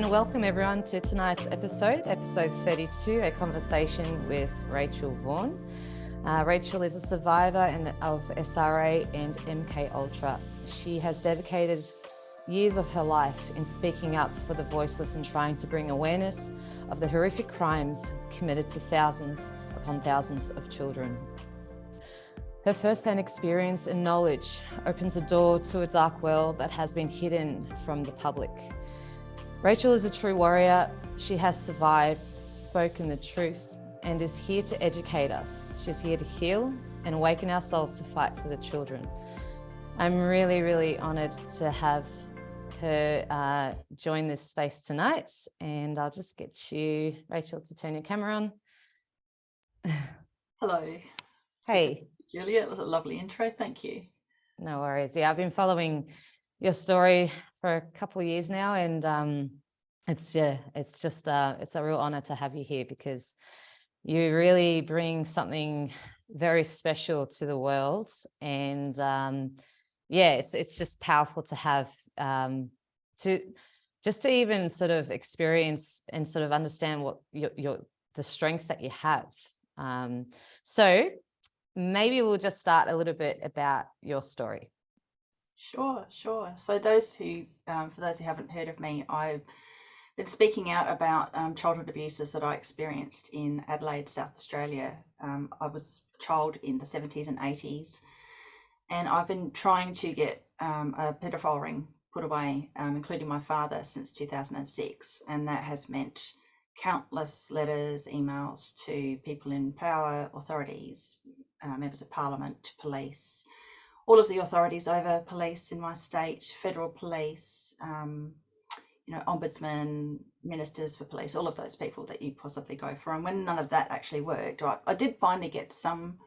and welcome everyone to tonight's episode 32, a conversation with Rachel Vaughan. Rachel is a survivor of SRA and MKUltra. She has dedicated years of her life in speaking up for the voiceless and trying to bring awareness of the horrific crimes committed to thousands upon thousands of children. Her first-hand experience and knowledge opens a door to a dark world that has been hidden from the public. Rachel is a true warrior. She has survived, spoken the truth, and is here to educate us. She's here to heal and awaken our souls to fight for the children. I'm really, really honoured to have her join this space tonight, and I'll just get you, Rachel, to turn your camera on. Hello. Hey. Julia, it was a lovely intro, thank you. No worries. Yeah, I've been following your story for a couple of years now, and it's a real honor to have you here because you really bring something very special to the world, and it's just powerful to have to even sort of experience and sort of understand what the strength that you have. So maybe we'll just start a little bit about your story. Sure. So for those who haven't heard of me, I've been speaking out about childhood abuses that I experienced in Adelaide, South Australia. I was a child in the 70s and 80s, and I've been trying to get a paedophile ring put away, including my father, since 2006, and that has meant countless letters, emails to people in power, authorities, members of parliament, police, all of the authorities over police in my state, federal police, ombudsman, ministers for police, all of those people that you possibly go for. And when none of that actually worked, I did finally get some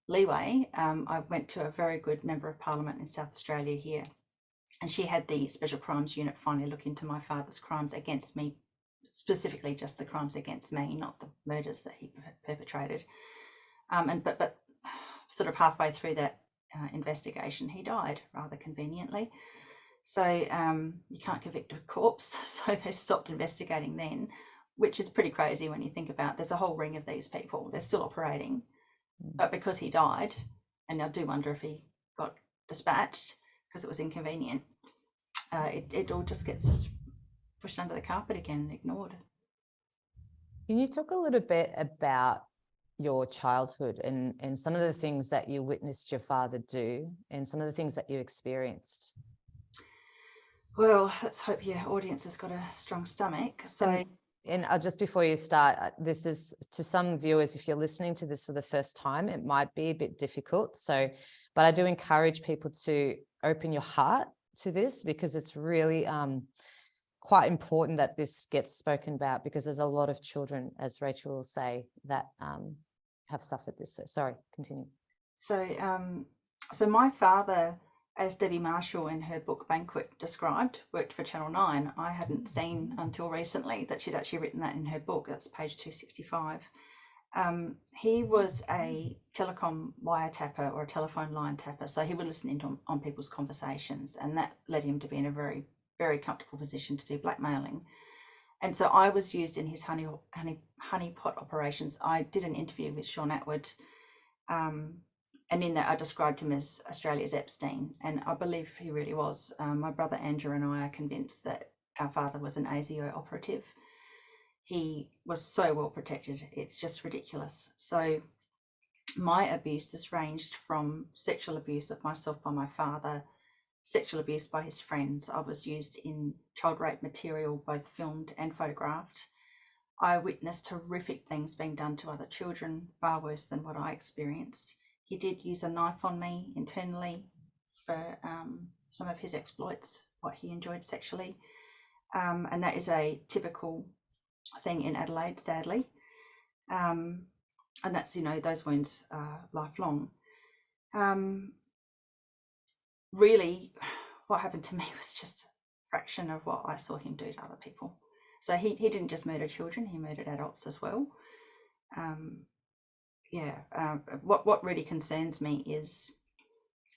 leeway. I went to a very good member of parliament in South Australia here, and she had the Special Crimes Unit finally look into my father's crimes against me, specifically just the crimes against me, not the murders that he perpetrated. But sort of halfway through that investigation, he died rather conveniently. So you can't convict a corpse, so they stopped investigating then, which is pretty crazy when you think about there's a whole ring of these people. They're still operating, but because he died, and I do wonder if he got dispatched because it was inconvenient, it all just gets pushed under the carpet again and ignored. Can you talk a little bit about your childhood and some of the things that you witnessed your father do and some of the things that you experienced? Well, let's hope your audience has got a strong stomach. So, and just before you start, this is to some viewers, if you're listening to this for the first time, it might be a bit difficult. So, but I do encourage people to open your heart to this because it's really quite important that this gets spoken about because there's a lot of children, as Rachel will say, that have suffered this. So, sorry, continue. So my father, as Debbie Marshall in her book Banquet described, worked for Channel 9. I hadn't seen until recently that she'd actually written that in her book. That's page 265. He was a telecom wiretapper or a telephone line tapper. So he would listen in on people's conversations, and that led him to be in a very, very comfortable position to do blackmailing. And so I was used in his honeypot operations. I did an interview with Sean Atwood, and in that I described him as Australia's Epstein, and I believe he really was. My brother Andrew and I are convinced that our father was an ASIO operative. He was so well protected, it's just ridiculous. So my abuse has ranged from sexual abuse of myself by my father, sexual abuse by his friends. I was used in child rape material, both filmed and photographed. I witnessed horrific things being done to other children, far worse than what I experienced. He did use a knife on me internally for some of his exploits, what he enjoyed sexually. And that is a typical thing in Adelaide, sadly. And that's, those wounds are lifelong. Really, what happened to me was just a fraction of what I saw him do to other people. So he didn't just murder children, he murdered adults as well. What really concerns me is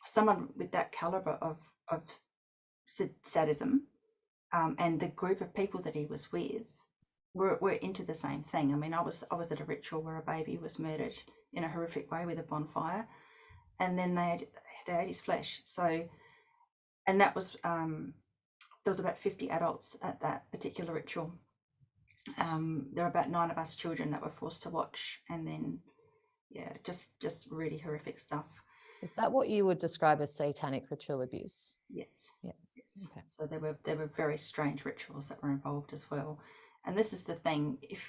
someone with that caliber of sadism and the group of people that he was with were into the same thing. I mean, I was at a ritual where a baby was murdered in a horrific way with a bonfire, and then they ate his flesh. So, and that was there was about 50 adults at that particular ritual. There were about 9 of us children that were forced to watch, and then just really horrific stuff. Is that what you would describe as satanic ritual abuse? Yes. Yeah. Yes. Okay. So there were very strange rituals that were involved as well. And this is the thing, if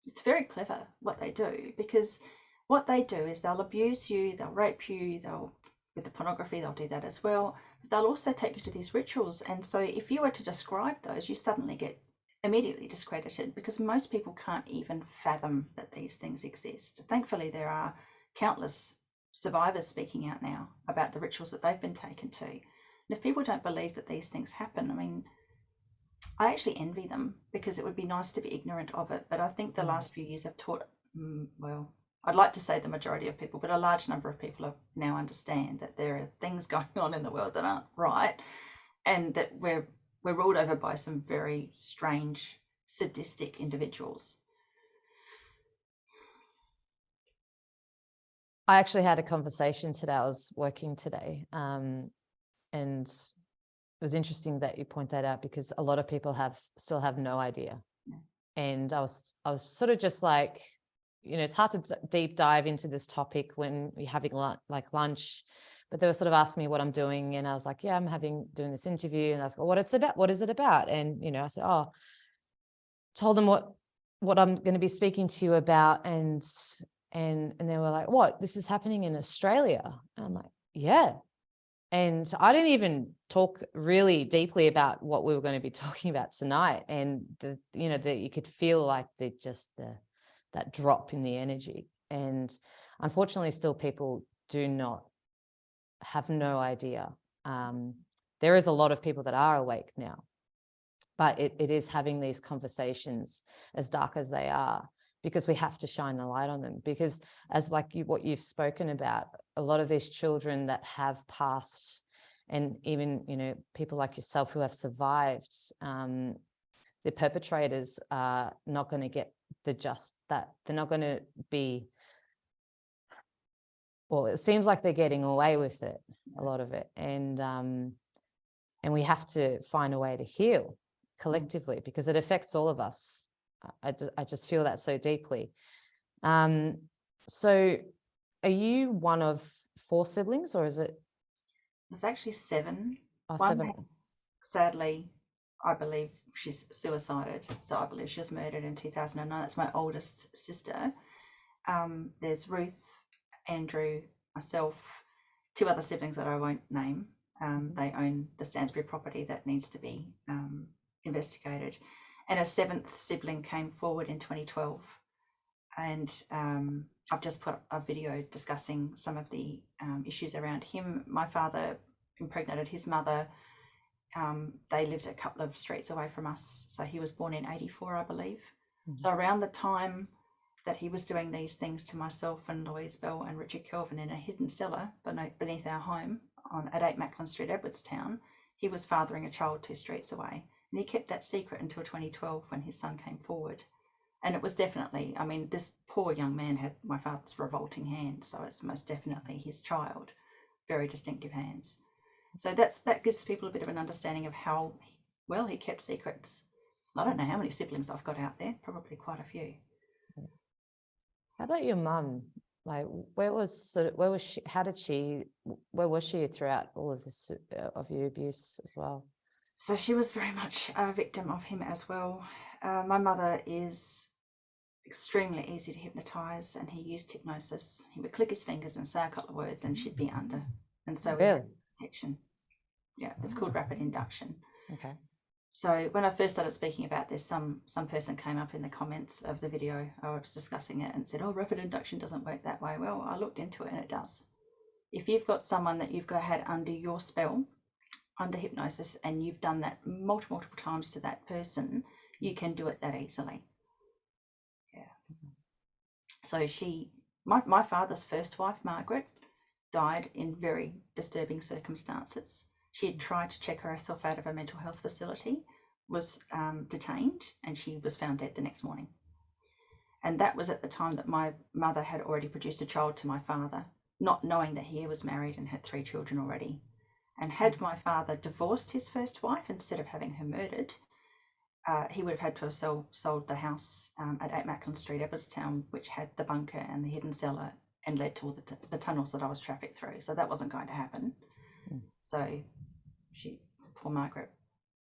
it's very clever what they do, because what they do is they'll abuse you, they'll rape you, with the pornography, they'll do that as well. But they'll also take you to these rituals. And so if you were to describe those, you suddenly get immediately discredited, because most people can't even fathom that these things exist. Thankfully, there are countless survivors speaking out now about the rituals that they've been taken to. And if people don't believe that these things happen, I mean, I actually envy them, because it would be nice to be ignorant of it. But I think the last few years have taught, well, I'd like to say the majority of people, but a large number of people now understand that there are things going on in the world that aren't right, and that we're ruled over by some very strange, sadistic individuals. I actually had a conversation today. I was working today, and it was interesting that you point that out, because a lot of people still have no idea. Yeah. And I was sort of just like, it's hard to deep dive into this topic when you're having lunch, but they were sort of asking me what I'm doing, and I was like, yeah, I'm doing this interview, and I was like, what is it about? And I said, told them what I'm going to be speaking to you about, and they were like, what, this is happening in Australia? And I'm like, yeah. And I didn't even talk really deeply about what we were going to be talking about tonight. And that you could feel like that drop in the energy. And unfortunately, still people have no idea. There is a lot of people that are awake now, but it is having these conversations, as dark as they are, because we have to shine the light on them. Because as what you've spoken about, a lot of these children that have passed, and even, people like yourself who have survived, the perpetrators are not going to get that. They're not going to be, well, it seems like they're getting away with it, a lot of it. And we have to find a way to heal collectively, because it affects all of us. I just feel that so deeply. So are you one of 4 siblings, or is it? There's actually 7. Oh, One 7. has, sadly, I believe she's suicided. So I believe she was murdered in 2009. That's my oldest sister. There's Ruth, Andrew, myself, 2 other siblings that I won't name. They own the Stansbury property that needs to be investigated. And a 7th sibling came forward in 2012. And I've just put a video discussing some of the issues around him. My father impregnated his mother. They lived a couple of streets away from us. So he was born in 84, I believe. Mm-hmm. So around the time that he was doing these things to myself and Louise Bell and Richard Kelvin in a hidden cellar beneath our home at 8 Macklin Street, Edwardstown, he was fathering a child 2 streets away. And he kept that secret until 2012, when his son came forward. And it was definitely, I mean, this poor young man had my father's revolting hands, so it's most definitely his child. Very distinctive hands. So that gives people a bit of an understanding of how well he kept secrets. I don't know how many siblings I've got out there, probably quite a few. How about your mum? Like, where was she throughout all of this, of your abuse as well? So she was very much a victim of him as well. My mother is extremely easy to hypnotize, and he used hypnosis. He would click his fingers and say a couple of words, and she'd be under. And so really? Protection. Yeah, it's called rapid induction. Okay. So when I first started speaking about this, some person came up in the comments of the video. I was discussing it and said, "Oh, rapid induction doesn't work that way." Well, I looked into it, and it does. If you've got someone that you've had under your spell, under hypnosis, and you've done that multiple times to that person, you can do it that easily. Yeah. So my father's first wife, Margaret, died in very disturbing circumstances. She had tried to check herself out of a mental health facility, was detained, and she was found dead the next morning. And that was at the time that my mother had already produced a child to my father, not knowing that he was married and had 3 children already. And had my father divorced his first wife instead of having her murdered, he would have had to have sold the house at 8 Macklin Street, Edwardstown, which had the bunker and the hidden cellar and led to all the tunnels that I was trafficked through. So that wasn't going to happen. So poor Margaret,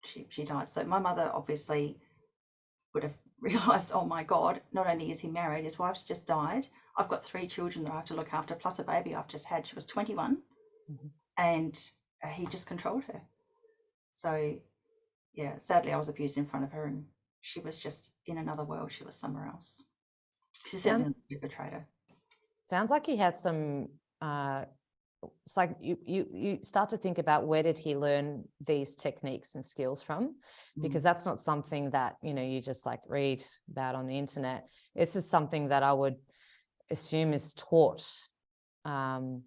she died. So my mother obviously would have realised, oh my God, not only is he married, his wife's just died. I've got 3 children that I have to look after, plus a baby I've just had. She was 21, and he just controlled her. So yeah, sadly I was abused in front of her, and she was just in another world. She was somewhere else. She certainly betrayed her. Sounds like he had some it's like you start to think about, where did he learn these techniques and skills from? Because that's not something that, you know, you just like read about on the internet. This is something that I would assume is taught. I'd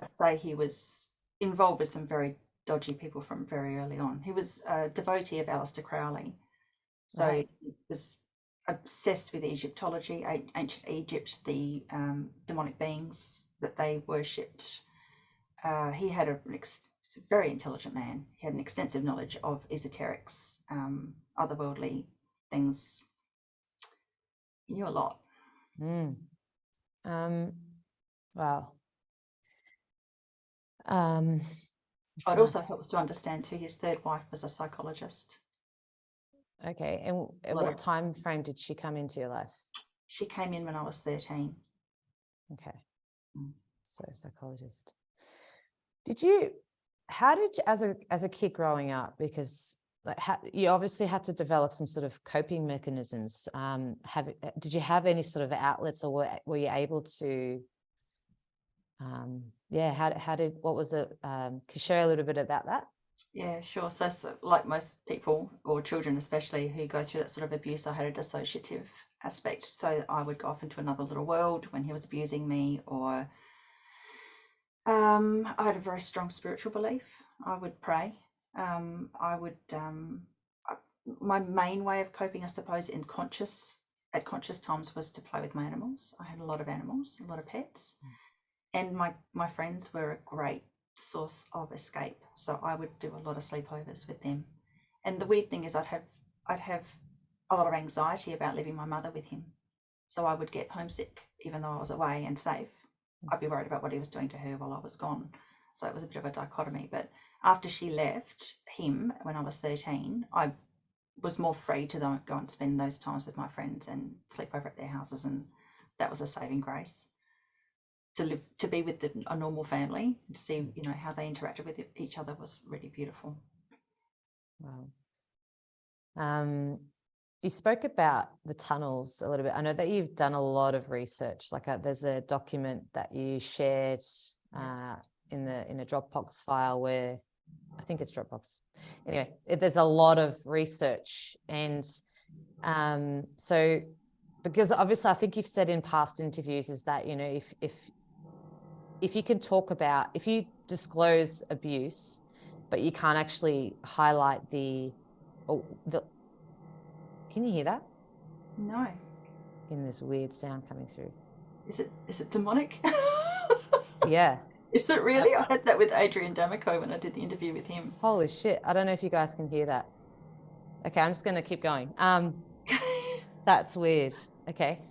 say he was involved with some very dodgy people from very early on. He was a devotee of Aleister Crowley, so he was obsessed with Egyptology, ancient Egypt, the demonic beings that they worshipped. He had a very intelligent man. He had an extensive knowledge of esoterics, otherworldly things. He knew a lot. Wow. It also helps to understand too, his third wife was a psychologist. Okay, and at what time frame did she come into your life? She came in when I was 13. Okay, so psychologist. How did you, as a kid growing up, because like you obviously had to develop some sort of coping mechanisms. Did you have any sort of outlets, or were you able to? What was it? Can you share a little bit about that? Yeah, sure. So like most people, or children especially, who go through that sort of abuse, I had a dissociative aspect. So I would go off into another little world when he was abusing me, or I had a very strong spiritual belief. I would pray. My main way of coping, I suppose, at conscious times, was to play with my animals. I had a lot of animals, a lot of pets, and my friends were a great source of escape. So I would do a lot of sleepovers with them. And the weird thing is, I'd have a lot of anxiety about leaving my mother with him. So I would get homesick, even though I was away and safe. I'd be worried about what he was doing to her while I was gone. So it was a bit of a dichotomy. But after she left him when I was 13, I was more free to go and spend those times with my friends and sleep over at their houses, and that was a saving grace. To be with a normal family, to see, you know, how they interacted with each other was really beautiful. Wow. You spoke about the tunnels a little bit. I know that you've done a lot of research. Like there's a document that you shared in a Dropbox file, where I think it's Dropbox. Anyway, there's a lot of research, and so because obviously I think you've said in past interviews is that, you know, if you can talk about, if you disclose abuse, but you can't actually highlight can you hear that? No. In this weird sound coming through. Is it demonic? Yeah. Is it really? I had that with Adrian D'Amico when I did the interview with him. Holy shit. I don't know if you guys can hear that. Okay, I'm just going to keep going. That's weird. Okay.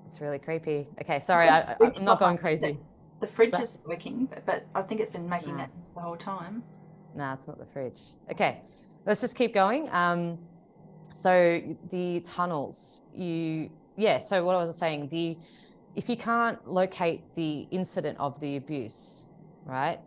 It's really creepy. Okay, sorry, I'm not going crazy. The fridge is working, but I think it's been making that the whole time. No, it's not the fridge. Okay, let's just keep going. So the tunnels, so what I was saying, if you can't locate the incident of the abuse, right,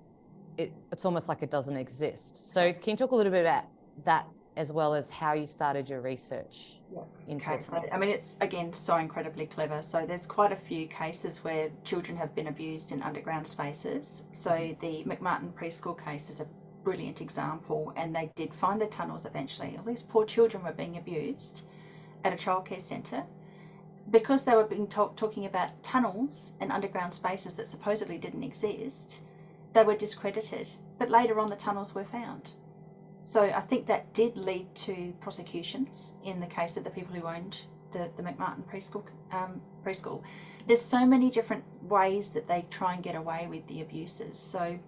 it's almost like it doesn't exist. So can you talk a little bit about that, as well as how you started your research into the tunnels? I mean, it's, again, so incredibly clever. So there's quite a few cases where children have been abused in underground spaces. So the McMartin preschool case is a brilliant example, and they did find the tunnels eventually. All these poor children were being abused at a childcare centre because they were being talking about tunnels and underground spaces that supposedly didn't exist. they were discredited, but later on the tunnels were found. So I think that did lead to prosecutions in the case of the people who owned the McMartin preschool. There's so many different ways that they try and get away with the abuses. So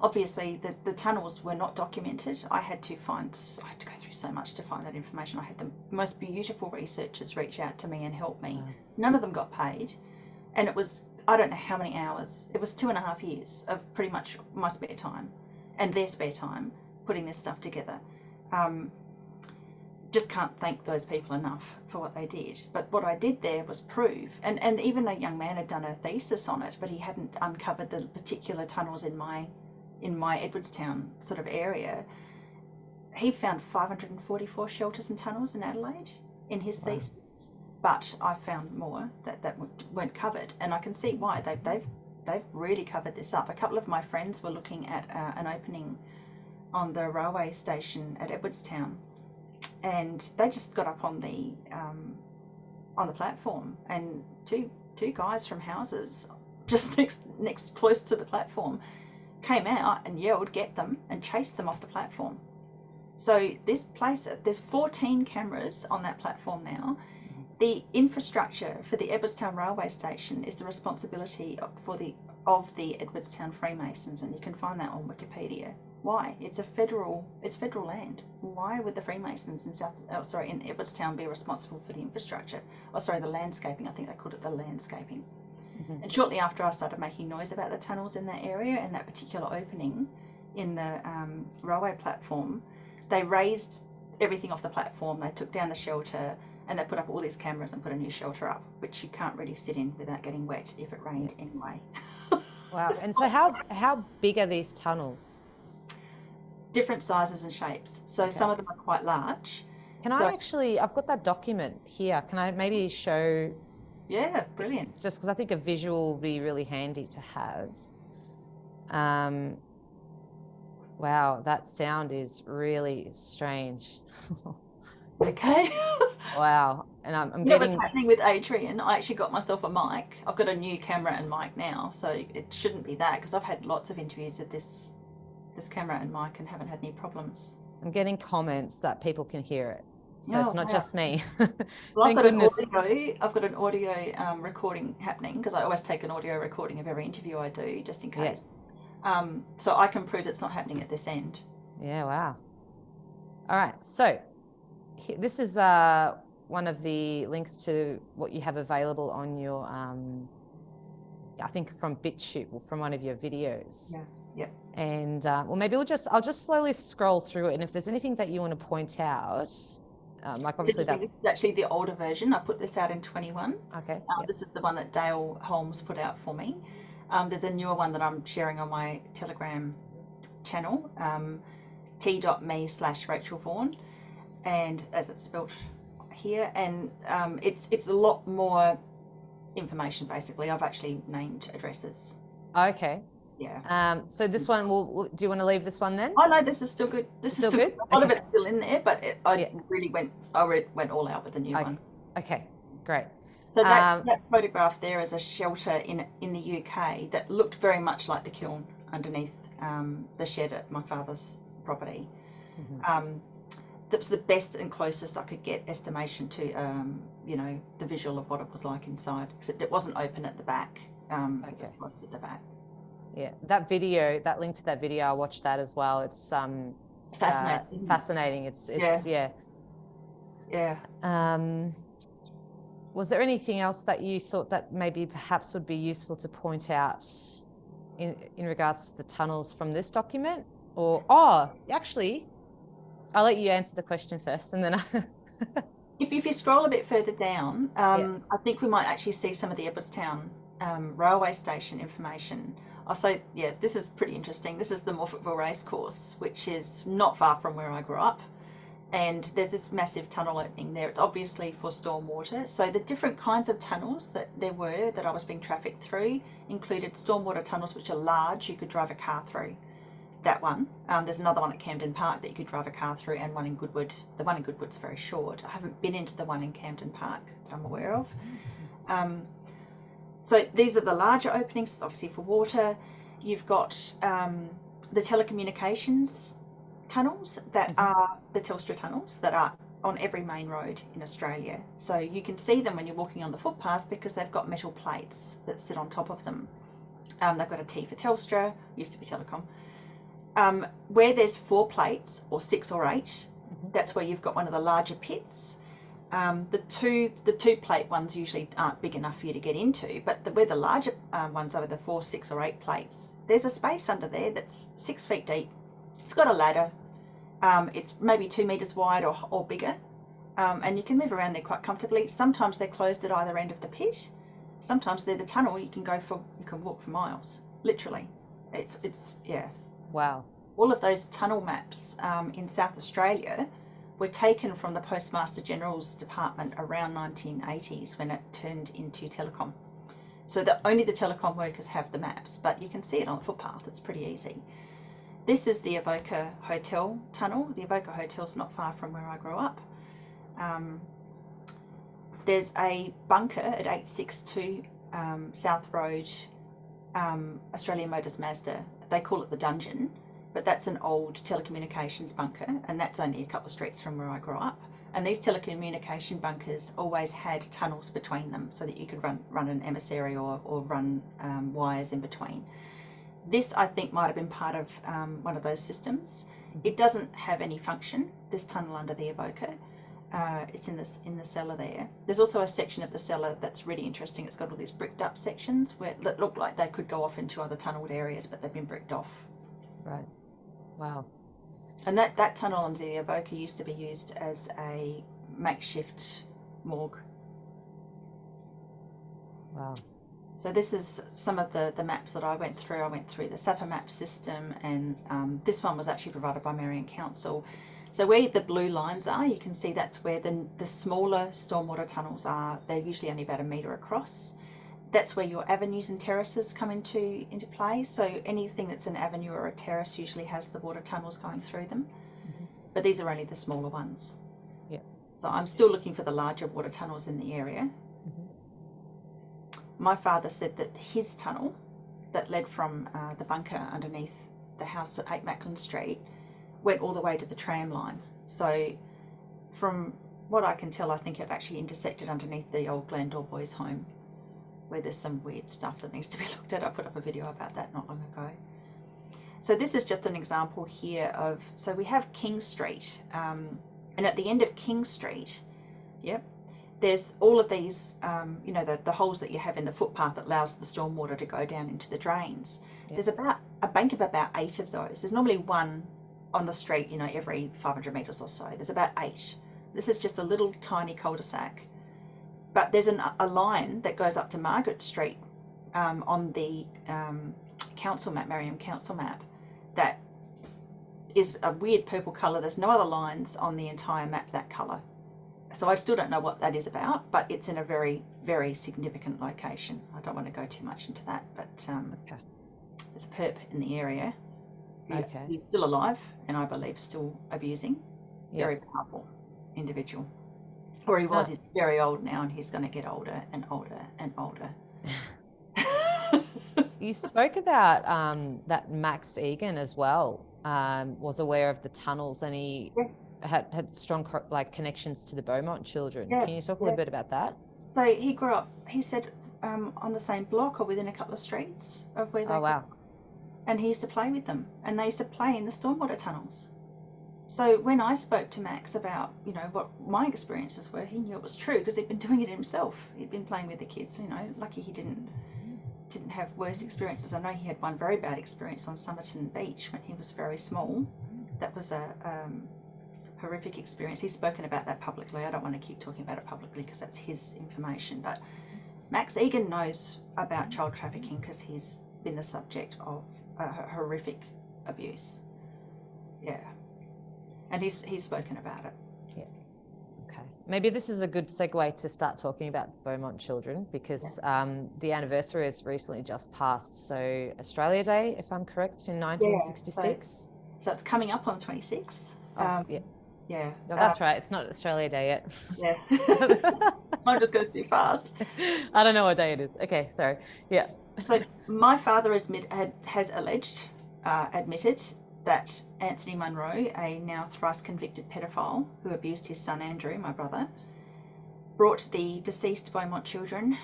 obviously the tunnels were not documented. I had to go through so much to find that information. I had the most beautiful researchers reach out to me and help me. Wow. None of them got paid, and it was, I don't know how many hours. It was 2.5 years of pretty much my spare time and their spare time putting this stuff together. Just can't thank those people enough for what they did. But what I did there was prove, and even a young man had done a thesis on it, but he hadn't uncovered the particular tunnels in my Edwardstown sort of area. He found 544 shelters and tunnels in Adelaide in his thesis, but I found more that weren't covered, and I can see why. They've really covered this up. A couple of my friends were looking at an opening on the railway station at Edwardstown, and they just got up on the platform, and two guys from houses just next close to the platform came out and yelled, "Get them," and chased them off the platform. So this place, there's 14 cameras on that platform now. The infrastructure for the Edwardstown railway station is the responsibility of the Edwardstown Freemasons, and you can find that on Wikipedia. Why? It's federal land. Why would the Freemasons in Edwardstown be responsible for the infrastructure? The landscaping. I think they called it the landscaping. Mm-hmm. And shortly after I started making noise about the tunnels in that area and that particular opening in the railway platform, they raised everything off the platform. They took down the shelter and they put up all these cameras and put a new shelter up, which you can't really sit in without getting wet if it rained anyway. Wow. And so how big are these tunnels? Different sizes and shapes. So okay. Some of them are quite large. I've got that document here. Can I maybe show? Yeah, brilliant. Just because I think a visual will be really handy to have. Wow, that sound is really strange. Okay. Wow. And I'm getting... What was happening with Adrian, I actually got myself a mic. I've got a new camera and mic now, so it shouldn't be that, because I've had lots of interviews with this camera and mic and haven't had any problems. I'm getting comments that people can hear it. So it's not just me. Well, I've got an audio recording happening, because I always take an audio recording of every interview I do, just in case. Yeah. So I can prove it's not happening at this end. Yeah, wow. All right, so this is one of the links to what you have available on your, I think from BitChute, from one of your videos. Yeah. Yep. And well, maybe I'll just slowly scroll through it, and if there's anything that you want to point out, like obviously this is actually the older version. I put this out in 21. Okay. Yep. This is the one that Dale Holmes put out for me. There's a newer one that I'm sharing on my Telegram channel, t.me/Rachel Vaughan, and as it's spelled here, and it's a lot more information. Basically, I've actually named addresses. Okay. Yeah. So this one, do you want to leave this one then? Oh no, this is still good. This is still good. A lot of it's still in there, but I went all out with the new one. Okay, great. So that photograph there is a shelter in the UK that looked very much like the kiln underneath the shed at my father's property. Mm-hmm. That was the best and closest I could get estimation to the visual of what it was like inside, except it wasn't open at the back. It was closed at the back. Yeah, that video, that link to that video, I watched that as well. It's fascinating. Fascinating. It's yeah. Was there anything else that you thought that maybe perhaps would be useful to point out in regards to the tunnels from this document? Or actually, I'll let you answer the question first, and then if you scroll a bit further down, I think we might actually see some of the Edwardstown railway station information. I'll say, this is pretty interesting. This is the Morphettville Racecourse, which is not far from where I grew up. And there's this massive tunnel opening there. It's obviously for stormwater. So the different kinds of tunnels that I was being trafficked through included stormwater tunnels, which are large. You could drive a car through. That one. There's another one at Camden Park that you could drive a car through, and one in Goodwood. The one in Goodwood's very short. I haven't been into the one in Camden Park that I'm aware of. So these are the larger openings, obviously for water. You've got the telecommunications tunnels that are the Telstra tunnels that are on every main road in Australia. So you can see them when you're walking on the footpath because they've got metal plates that sit on top of them. They've got a T for Telstra, used to be Telecom. Where there's 4 plates or 6 or 8, that's where you've got one of the larger pits. The two plate ones usually aren't big enough for you to get into, but where the larger ones are, the 4, 6 or 8 plates, there's a space under there that's 6 feet deep. It's got a ladder. It's maybe 2 meters wide or bigger, and you can move around there quite comfortably. Sometimes they're closed at either end of the pit. Sometimes they're the tunnel. You can walk for miles, literally. It's yeah. Wow. All of those tunnel maps in South Australia were taken from the Postmaster General's department around 1980s when it turned into Telecom. So only the Telecom workers have the maps, but you can see it on the footpath. It's pretty easy. This is the Avoca Hotel tunnel. The Avoca Hotel's not far from where I grew up. There's a bunker at 862 South Road, Australian Motors Mazda. They call it the Dungeon, but that's an old telecommunications bunker, and that's only a couple of streets from where I grew up. And these telecommunication bunkers always had tunnels between them so that you could run an emissary or run wires in between. This, I think, might have been part of one of those systems. It doesn't have any function, this tunnel under the Avoca. It's in the cellar there. There's also a section of the cellar that's really interesting. It's got all these bricked up sections that look like they could go off into other tunnelled areas, but they've been bricked off. Right. Wow. And that tunnel under the Avoca used to be used as a makeshift morgue. Wow. So this is some of the maps that I went through. I went through the SAPOL map system, and this one was actually provided by Marion Council. So where the blue lines are, you can see that's where the smaller stormwater tunnels are. They're usually only about 1 metre across. That's where your avenues and terraces come into play. So anything that's an avenue or a terrace usually has the water tunnels going through them. But these are only the smaller ones. Yeah. So I'm still looking for the larger water tunnels in the area. My father said that his tunnel that led from the bunker underneath the house at 8 Mackland Street went all the way to the tram line. So from what I can tell, I think it actually intersected underneath the old Glandore Boys home, where there's some weird stuff that needs to be looked at. I put up a video about that not long ago. So this is just an example here of, so we have King Street, and at the end of King Street, there's all of these, the holes that you have in the footpath that allows the stormwater to go down into the drains. There's about a bank of about 8 of those. There's normally one on the street, every 500 metres or so. There's about 8. This is just a little tiny cul-de-sac. But there's a line that goes up to Margaret Street on the council map, Marion Council map, that is a weird purple colour. There's no other lines on the entire map that colour. So I still don't know what that is about, but it's in a very, very significant location. I don't want to go too much into that, but there's a perp in the area. He's still alive, and I believe still abusing. Very powerful individual. Or he was. He's very old now, and he's going to get older and older and older. You spoke about that Max Egan as well. Was aware of the tunnels, and he had strong connections to the Beaumont Children. Can you talk a little bit about that? So he grew up, he said, on the same block or within a couple of streets of where they grew up. And he used to play with them, and they used to play in the stormwater tunnels. So when I spoke to Max about, what my experiences were, he knew it was true because he'd been doing it himself. He'd been playing with the kids, lucky he didn't have worse experiences. I know he had one very bad experience on Somerton Beach when he was very small. That was a horrific experience. He's spoken about that publicly. I don't want to keep talking about it publicly because that's his information. But Max Egan knows about child trafficking because he's been the subject of horrific abuse. And he's spoken about it. Okay, maybe this is a good segue to start talking about the Beaumont Children, because the anniversary has recently just passed. So Australia Day, if I'm correct, in 1966. So it's coming up on the 26th. Yeah. Oh, that's right. It's not Australia Day yet. Yeah. Time just goes too fast. I don't know what day it is. Okay, sorry. Yeah. So my father has admitted that Anthony Munro, a now thrice convicted pedophile who abused his son Andrew, my brother, brought the deceased Beaumont children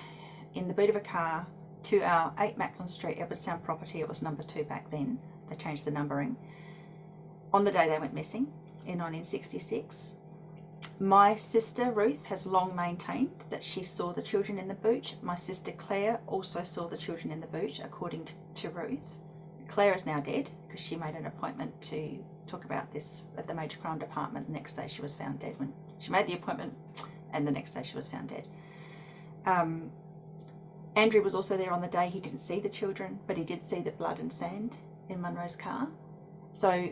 in the boot of a car to our 8 Macklin Street, Edwardstown property. It was number 2 back then. They changed the numbering. On the day they went missing in 1966. My sister Ruth has long maintained that she saw the children in the boot. My sister Claire also saw the children in the boot, according to Ruth. Claire is now dead because she made an appointment to talk about this at the Major Crime Department. The next day she was found dead. When she made the appointment, and the next day she was found dead. Andrew was also there on the day. He didn't see the children, but he did see the blood and sand in Munro's car. So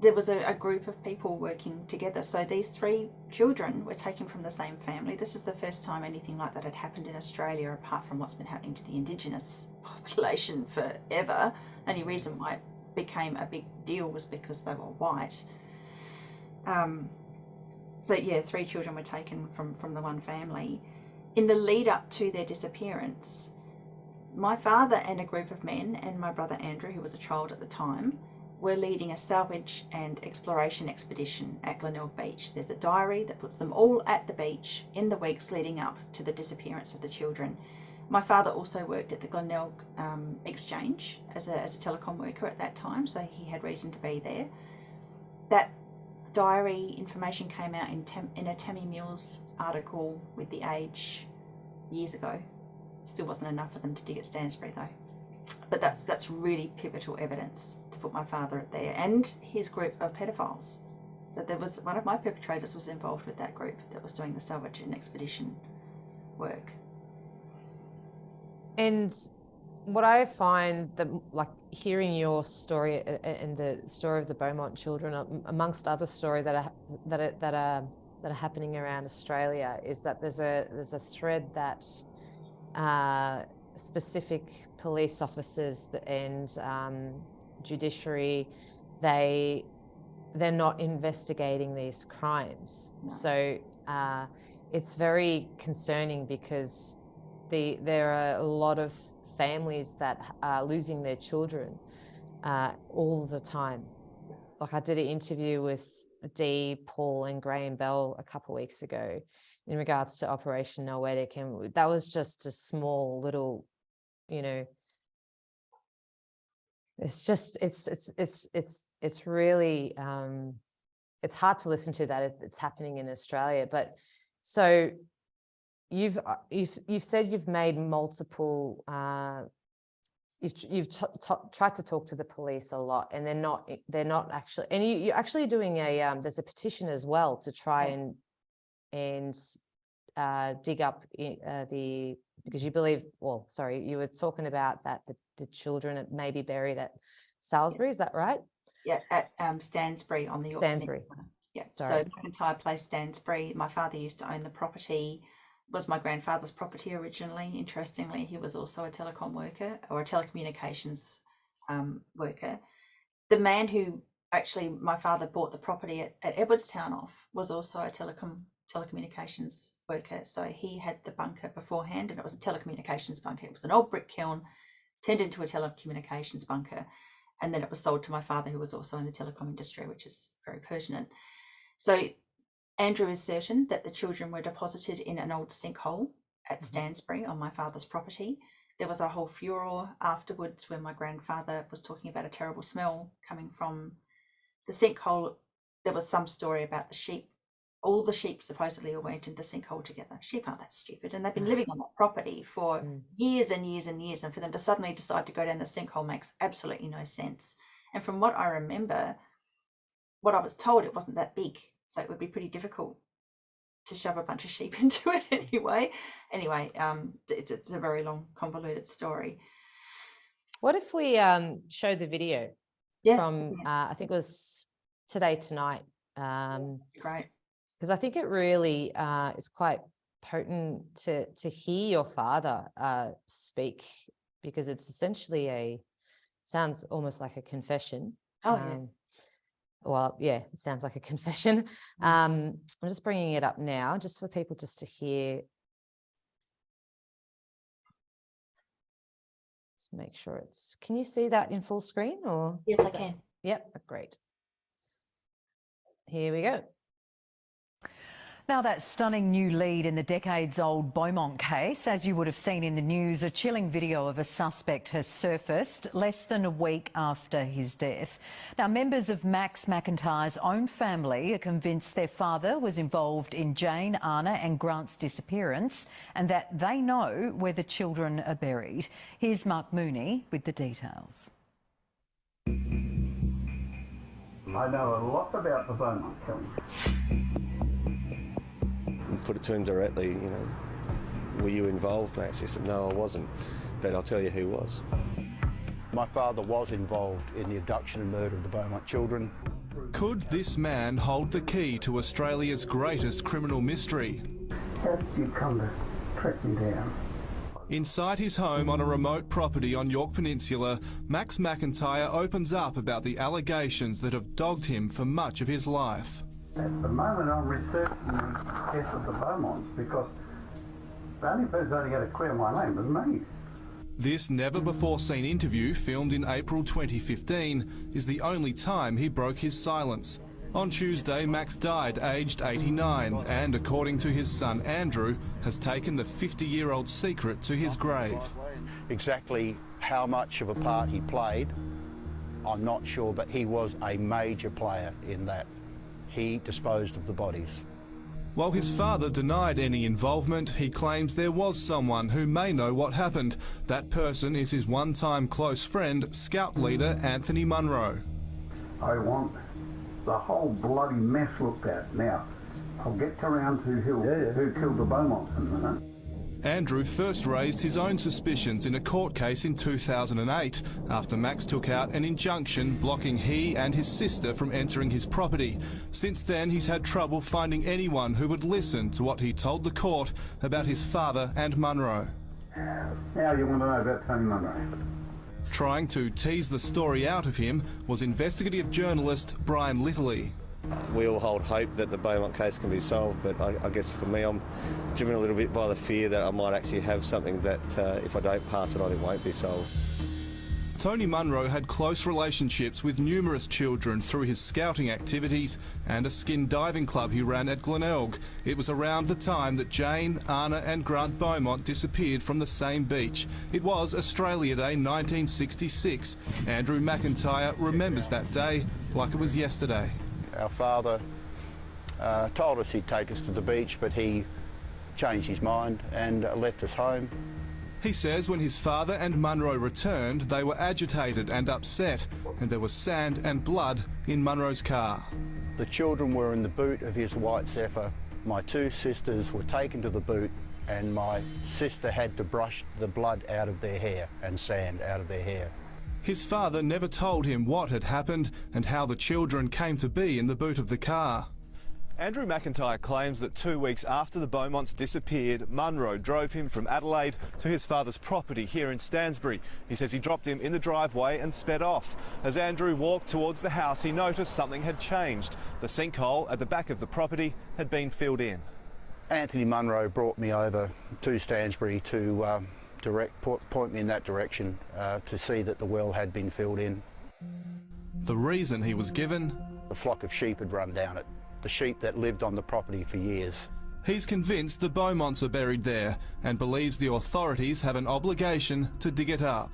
there was a group of people working together. So these 3 children were taken from the same family. This is the first time anything like that had happened in Australia, apart from what's been happening to the Indigenous population forever. Only reason why it became a big deal was because they were white. So yeah, 3 children were taken from the one family. In the lead up to their disappearance, my father and a group of men and my brother Andrew, who was a child at the time, were leading a salvage and exploration expedition at Glenelg Beach. There's a diary that puts them all at the beach in the weeks leading up to the disappearance of the children. My father also worked at the Glenelg Exchange as a telecom worker at that time, so he had reason to be there. That diary information came out in a Tammy Mills article with The Age years ago. Still wasn't enough for them to dig at Stansbury though. But that's really pivotal evidence to put my father there and his group of pedophiles. So there was one of my perpetrators was involved with that group that was doing the salvage and expedition work. And what I find that, like, hearing your story and the story of the Beaumont children, amongst other stories that are happening around Australia, is that there's a thread that specific police officers and judiciary, they're not investigating these crimes. No. So it's very concerning because there are a lot of families that are losing their children all the time. Like, I did an interview with Dee, Paul and Graham Bell a couple of weeks ago in regards to Operation Noetic, and that was just a small little, it's really it's hard to listen to that it's happening in Australia. But so you've said you've made multiple you've tried to talk to the police a lot, and they're not actually, and you're actually doing a there's a petition as well to try and dig up because you believe, you were talking about that the children may be buried at Salisbury, is that right? Yeah, at Stansbury on the Stansbury. Yeah, sorry. So McIntyre Place, Stansbury. My father used to own the property. It was my grandfather's property originally. Interestingly, he was also a telecom worker or a telecommunications worker. The man who actually my father bought the property at Edwardstown off was also a telecommunications worker. So he had the bunker beforehand, and it was a telecommunications bunker. It was an old brick kiln turned into a telecommunications bunker, and then it was sold to my father, who was also in the telecom industry, which is very pertinent. So Andrew is certain that the children were deposited in an old sinkhole at Stansbury on my father's property. There was a whole furor afterwards when my grandfather was talking about a terrible smell coming from the sinkhole. There was some story about the sheep. All the sheep supposedly all went into the sinkhole together. Sheep aren't that stupid, and they've been living on that property for years and years and years, and for them to suddenly decide to go down the sinkhole makes absolutely no sense. And from what I remember, what I was told, it wasn't that big, so it would be pretty difficult to shove a bunch of sheep into it anyway. It's a very long, convoluted story. What if we show the video from I think it was Today Tonight? Great. Because I think it really is quite potent to hear your father speak, because it's essentially sounds almost like a confession. well, yeah, it sounds like a confession. I'm just bringing it up now, just for people just to hear. Just make sure it's, can you see that in full screen or? Yes, I can. Yep, great. Here we go. Now, that stunning new lead in the decades-old Beaumont case. As you would have seen in the news, a chilling video of a suspect has surfaced less than a week after his death. Now, members of Max McIntyre's own family are convinced their father was involved in Jane, Anna and Grant's disappearance and that they know where the children are buried. Here's Mark Mooney with the details. I know a lot about the Beaumont killing. Put it to him directly, you know, were you involved, Max? He said, no, I wasn't, but I'll tell you who was. My father was involved in the abduction and murder of the Beaumont children. Could this man hold the key to Australia's greatest criminal mystery? How did you come to track me down? Inside his home on a remote property on York Peninsula, Max McIntyre opens up about the allegations that have dogged him for much of his life. At the moment I'm researching the death of the Beaumonts because the only person who got to clear my name was me. This never-before-seen interview, filmed in April 2015, is the only time he broke his silence. On Tuesday, Max died aged 89 and, according to his son Andrew, has taken the 50-year-old secret to his grave. Exactly how much of a part he played, I'm not sure, but he was a major player in that. He disposed of the bodies. While his father denied any involvement, he claims there was someone who may know what happened. That person is his one-time close friend, Scout leader Anthony Munro. I want the whole bloody mess looked at. Now, I'll get around to who killed the Beaumonts in a minute. Andrew first raised his own suspicions in a court case in 2008 after Max took out an injunction blocking he and his sister from entering his property. Since then, he's had trouble finding anyone who would listen to what he told the court about his father and Munro. Now you want to know about Tony Munro. Trying to tease the story out of him was investigative journalist Brian Littley. We all hold hope that the Beaumont case can be solved, but I guess for me, I'm driven a little bit by the fear that I might actually have something that if I don't pass it on, it won't be solved. Tony Munro had close relationships with numerous children through his scouting activities and a skin diving club he ran at Glenelg. It was around the time that Jane, Anna and Grant Beaumont disappeared from the same beach. It was Australia Day 1966. Andrew McIntyre remembers that day like it was yesterday. Our father told us he'd take us to the beach, but he changed his mind and left us home. He says when his father and Munro returned, they were agitated and upset, and there was sand and blood in Munro's car. The children were in the boot of his white Zephyr. My two sisters were taken to the boot, and my sister had to brush the blood out of their hair and sand out of their hair. His father never told him what had happened and how the children came to be in the boot of the car. Andrew McIntyre claims that 2 weeks after the Beaumonts disappeared, Munro drove him from Adelaide to his father's property here in Stansbury. He says he dropped him in the driveway and sped off. As Andrew walked towards the house, he noticed something had changed. The sinkhole at the back of the property had been filled in. Anthony Munro brought me over to Stansbury to point me in that direction to see that the well had been filled in. The reason he was given? A flock of sheep had run down it, the sheep that lived on the property for years. He's convinced the Beaumonts are buried there and believes the authorities have an obligation to dig it up.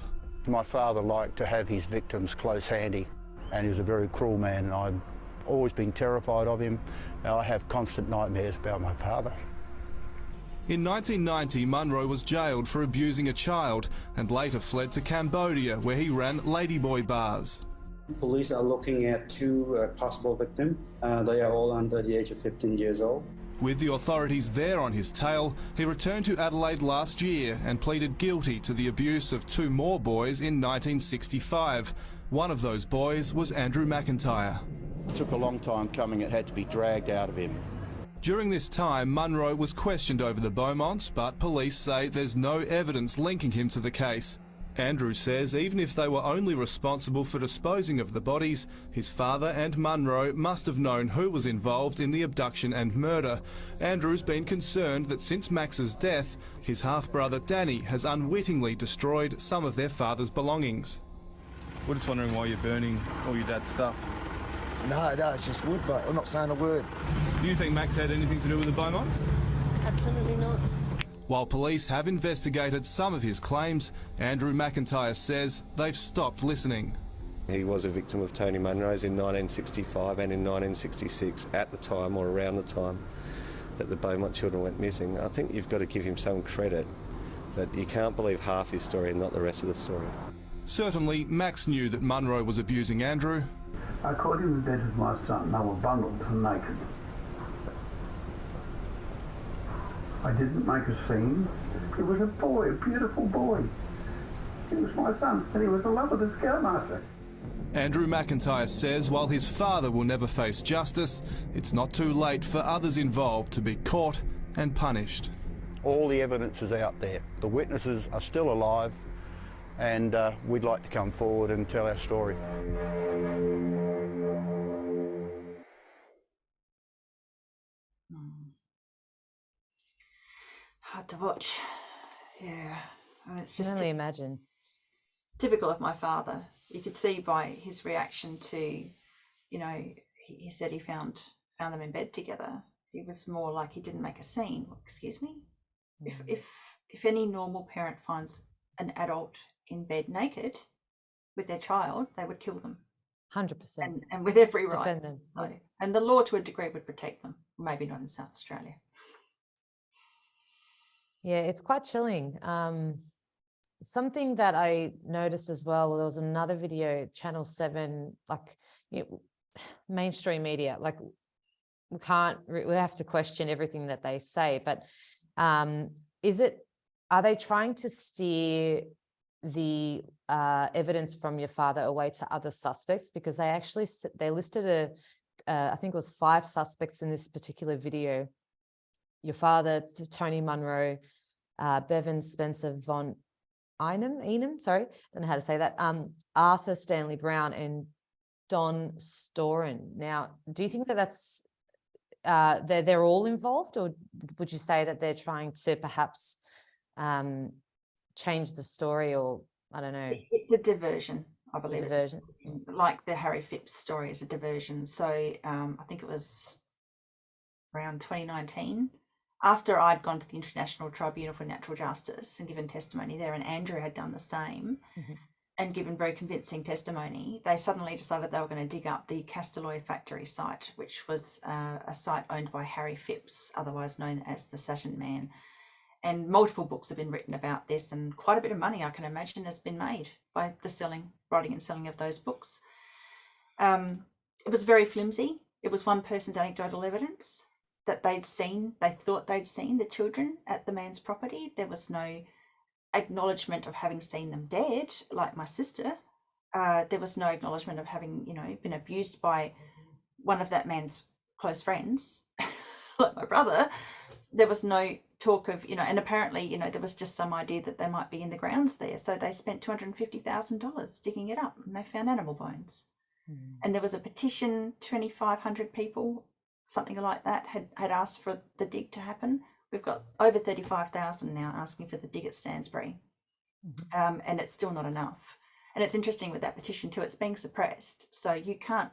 My father liked to have his victims close handy, and he was a very cruel man, and I've always been terrified of him. I have constant nightmares about my father. In 1990, Munro was jailed for abusing a child and later fled to Cambodia, where he ran ladyboy bars. Police are looking at two possible victims. They are all under the age of 15 years old. With the authorities there on his tail, he returned to Adelaide last year and pleaded guilty to the abuse of two more boys in 1965. One of those boys was Andrew McIntyre. It took a long time coming. It had to be dragged out of him. During this time, Munro was questioned over the Beaumonts, but police say there's no evidence linking him to the case. Andrew says even if they were only responsible for disposing of the bodies, his father and Munro must have known who was involved in the abduction and murder. Andrew's been concerned that since Max's death, his half-brother Danny has unwittingly destroyed some of their father's belongings. We're just wondering why you're burning all your dad's stuff. No, it's just wood, mate. I'm not saying a word. Do you think Max had anything to do with the Beaumonts? Absolutely not. While police have investigated some of his claims, Andrew McIntyre says they've stopped listening. He was a victim of Tony Munro's in 1965 and in 1966, at the time or around the time that the Beaumont children went missing. I think you've got to give him some credit that you can't believe half his story and not the rest of the story. Certainly, Max knew that Munro was abusing Andrew. I caught him in bed with my son. They were bundled and naked. I didn't make a scene. He was a boy, a beautiful boy. He was my son, and he was in love with the scoutmaster. Andrew McIntyre says while his father will never face justice, it's not too late for others involved to be caught and punished. All the evidence is out there. The witnesses are still alive, and we'd like to come forward and tell our story. Hard to watch. Yeah, I mean, it's I just can only imagine. typical of my father. You could see by his reaction to, you know, he said he found them in bed together. He was more like he didn't make a scene. Excuse me. If any normal parent finds an adult in bed naked with their child, they would kill them. 100%. And with every right. Defend them. So, and the law to a degree would protect them. Maybe not in South Australia. Yeah, it's quite chilling. Something that I noticed as well, there was another video, Channel 7, like mainstream media, like we have to question everything that they say, but are they trying to steer the evidence from your father away to other suspects? Because they listed I think it was 5 suspects in this particular video. Your father, Tony Munro, Bevan Spencer Von Einem, sorry, don't know how to say that, Arthur Stanley Brown and Don Storen. Now, do you think that that's they're all involved, or would you say that they're trying to perhaps change the story, or I don't know? It's a diversion, I believe. It's a diversion. Like the Harry Phipps story is a diversion. So I think it was around 2019, after I'd gone to the International Tribunal for Natural Justice and given testimony there, and Andrew had done the same and given very convincing testimony, they suddenly decided they were going to dig up the Castelloy factory site, which was a site owned by Harry Phipps, otherwise known as the Saturn Man. And multiple books have been written about this, and quite a bit of money, I can imagine, has been made by the writing and selling of those books. It was very flimsy. It was one person's anecdotal evidence that they thought they'd seen the children at the man's property. There was no acknowledgement of having seen them dead, like my sister. There was no acknowledgement of having, been abused by one of that man's close friends, like my brother. There was no talk of, and apparently, there was just some idea that they might be in the grounds there. So they spent $250,000 digging it up, and they found animal bones. And there was a petition, 2,500 people, something like that, had asked for the dig to happen. We've got over 35,000 now asking for the dig at Stansbury, and it's still not enough. And it's interesting with that petition too; it's being suppressed, so you can't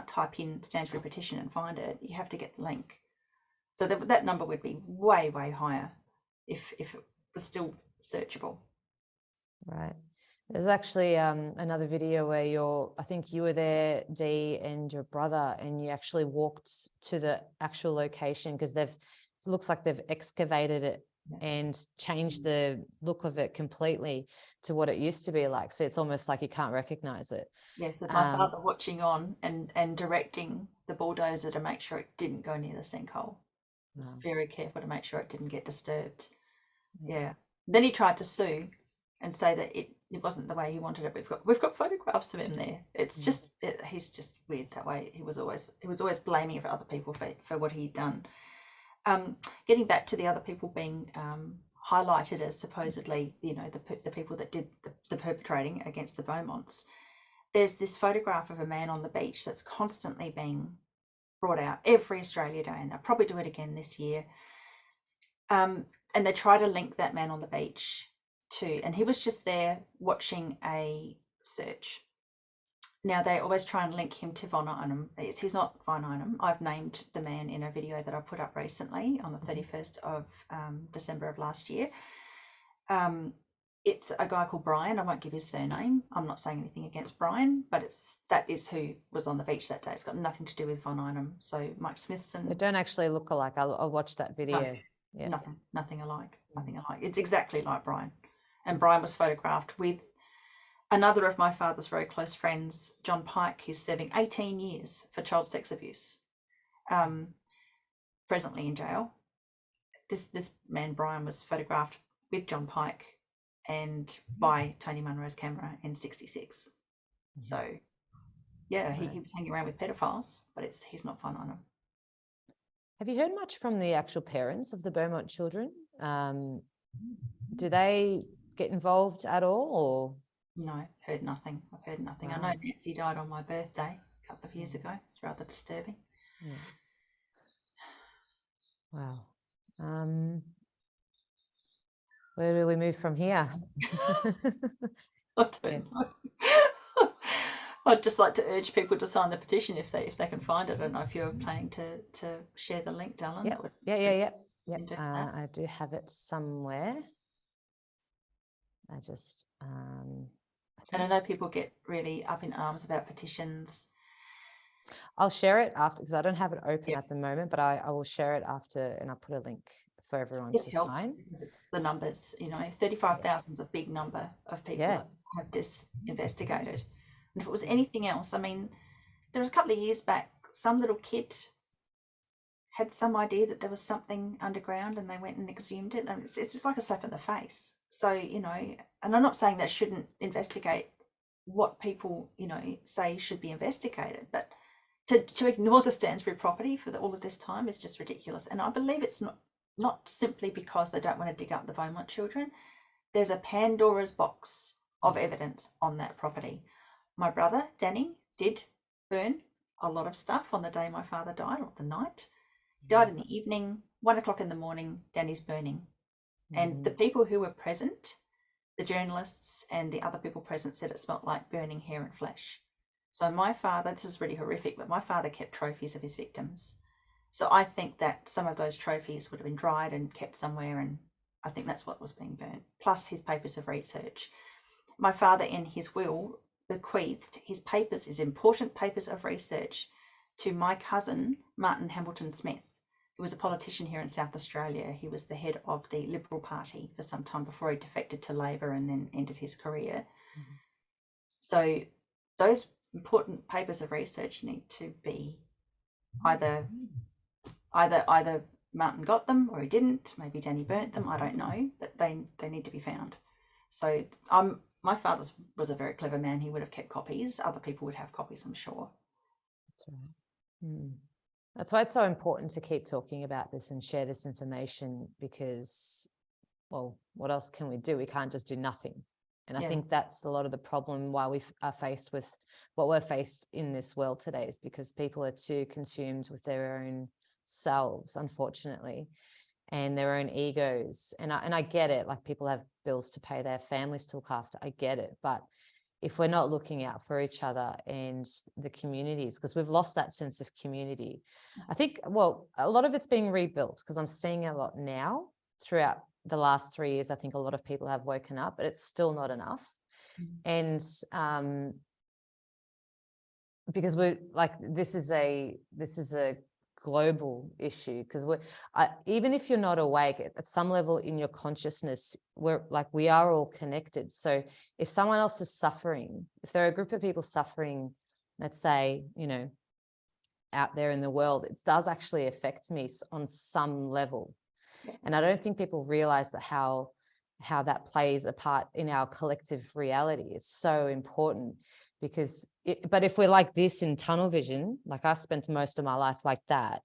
type in Stansbury petition and find it. You have to get the link. So that number would be way, way higher if it was still searchable. Right. There's actually another video where I think you were there, Dee, and your brother, and you actually walked to the actual location, because it looks like they've excavated it and changed the look of it completely to what it used to be like. So it's almost like you can't recognize it. Yes, with my father watching on and directing the bulldozer to make sure it didn't go near the sinkhole. He was very careful to make sure it didn't get disturbed. Yeah. Then he tried to sue and say that it wasn't the way he wanted it. We've got photographs of him there. It's just he's just weird that way. He was always blaming other people for what he'd done. Getting back to the other people being highlighted as supposedly, you know, the people that did the perpetrating against the Beaumonts. There's this photograph of a man on the beach that's constantly being brought out every Australia Day, and they'll probably do it again this year. And they try to link that man on the beach to, and he was just there watching a search. Now, they always try and link him to Von Einem. He's not Von Einem. I've named the man in a video that I put up recently on the 31st of December of last year. It's a guy called Brian. I won't give his surname. I'm not saying anything against Brian, but that is who was on the beach that day. It's got nothing to do with Von Einem. So Mike Smithson. They don't actually look alike. I'll watch that video. No, yeah. Nothing alike. Nothing alike. It's exactly like Brian. And Brian was photographed with another of my father's very close friends, John Pike, who's serving 18 years for child sex abuse, presently in jail. This man, Brian, was photographed with John Pike and by Tony Munro's camera in 66. So, yeah, he was hanging around with pedophiles, but he's not Von Einem. Have you heard much from the actual parents of the Beaumont children? Do they get involved at all, or? No, heard nothing. I've heard nothing. I know Nancy died on my birthday a couple of years ago. It's rather disturbing. Yeah. Wow. Where do we move from here? I don't know. I'd just like to urge people to sign the petition if they can find it. I don't know if you're planning to share the link, Dylan. Yeah. I do have it somewhere. I just and I know people get really up in arms about petitions. I'll share it after, because I don't have it open at the moment, but I will share it after, and I'll put a link for everyone to sign. Because it's the numbers, you know, 35,000 is a big number of people that have this investigated. And if it was anything else, I mean, there was a couple of years back, some little kid had some idea that there was something underground and they went and exhumed it. And it's just like a slap in the face. So, you know, and I'm not saying that shouldn't investigate what people, you know, say should be investigated, but to ignore the Stansbury property for all of this time is just ridiculous. And I believe it's not simply because they don't want to dig up the Beaumont children. There's a Pandora's box of evidence on that property. My brother, Danny, did burn a lot of stuff on the day my father died, or the night. He died in the evening, 1 o'clock in the morning, Danny's burning. And the people who were present, the journalists and the other people present, said it smelled like burning hair and flesh. So my father, this is really horrific, but my father kept trophies of his victims. So I think that some of those trophies would have been dried and kept somewhere, and I think that's what was being burnt, plus his papers of research. My father, in his will, bequeathed his papers, his important papers of research, to my cousin, Martin Hamilton Smith, who was a politician here in South Australia. He was the head of the Liberal Party for some time before he defected to Labor and then ended his career. So those important papers of research need to be either Martin got them or he didn't. Maybe Danny burnt them. I don't know, but they need to be found. So my father was a very clever man. He would have kept copies. Other people would have copies, I'm sure. That's right. That's why it's so important to keep talking about this and share this information, because, well, what else can we do? We can't just do nothing. And I think that's a lot of the problem why we are faced with what we're faced in this world today, is because people are too consumed with their own selves, unfortunately, and their own egos. And I get it, like people have bills to pay, their families to look after. I get it. But if we're not looking out for each other and the communities, because we've lost that sense of community, I think, well, a lot of it's being rebuilt, because I'm seeing a lot now throughout the last 3 years. I think a lot of people have woken up, but it's still not enough. And because we're like, this is a global issue, because even if you're not awake, at some level in your consciousness, we are all connected. So if someone else is suffering, if there are a group of people suffering, let's say, you know, out there in the world, it does actually affect me on some level. And I don't think people realize that how that plays a part in our collective reality. It's so important, because but if we're like this in tunnel vision, like I spent most of my life like that,